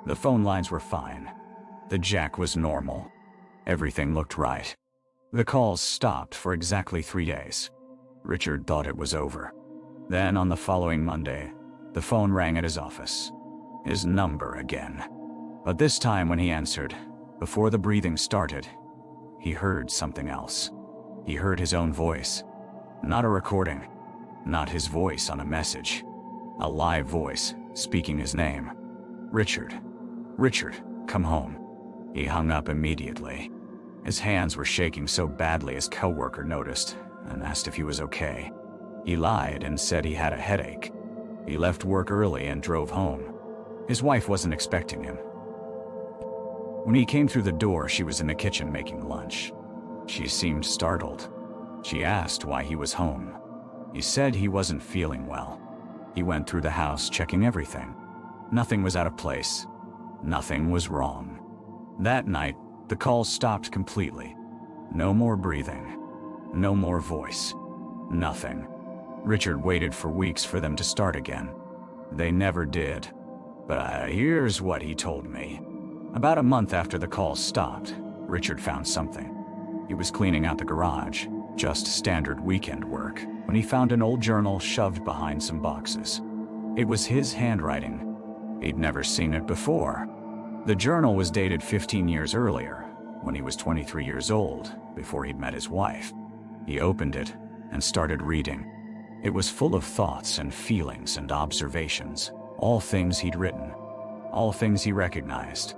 The phone lines were fine. The jack was normal. Everything looked right. The calls stopped for exactly 3 days. Richard thought it was over. Then on the following Monday, the phone rang at his office. His number again. But this time when he answered, before the breathing started, he heard something else. He heard his own voice. Not a recording. Not his voice on a message. A live voice speaking his name. Richard. Richard, come home. He hung up immediately. His hands were shaking so badly his coworker noticed and asked if he was okay. He lied and said he had a headache. He left work early and drove home. His wife wasn't expecting him. When he came through the door, she was in the kitchen making lunch. She seemed startled. She asked why he was home. He said he wasn't feeling well. He went through the house checking everything. Nothing was out of place. Nothing was wrong. That night, the calls stopped completely. No more breathing. No more voice. Nothing. Richard waited for weeks for them to start again. They never did. But here's what he told me. About a month after the calls stopped, Richard found something. He was cleaning out the garage, just standard weekend work, when he found an old journal shoved behind some boxes. It was his handwriting. He'd never seen it before. The journal was dated 15 years earlier, when he was 23 years old, before he'd met his wife. He opened it and started reading. It was full of thoughts and feelings and observations, all things he'd written, all things he recognized.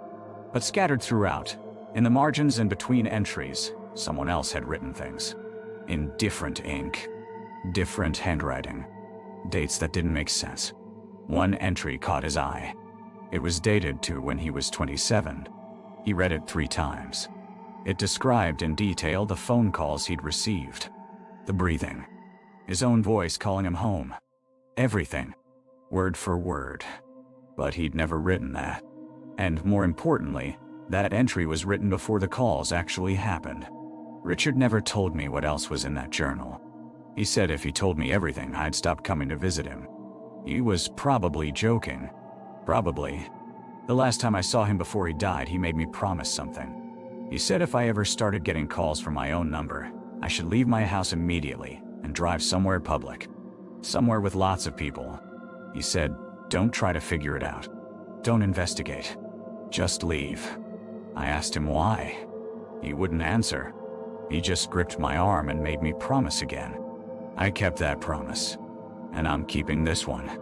But scattered throughout, in the margins and between entries, someone else had written things. In different ink, different handwriting, dates that didn't make sense. One entry caught his eye. It was dated to when he was 27. He read it 3 times. It described in detail the phone calls he'd received, the breathing, his own voice calling him home. Everything, word for word. But he'd never written that. And more importantly, that entry was written before the calls actually happened. Richard never told me what else was in that journal. He said if he told me everything, I'd stop coming to visit him. He was probably joking. Probably. The last time I saw him before he died, he made me promise something. He said if I ever started getting calls from my own number, I should leave my house immediately and drive somewhere public. Somewhere with lots of people. He said, don't try to figure it out. Don't investigate. Just leave. I asked him why. He wouldn't answer. He just gripped my arm and made me promise again. I kept that promise. And I'm keeping this one.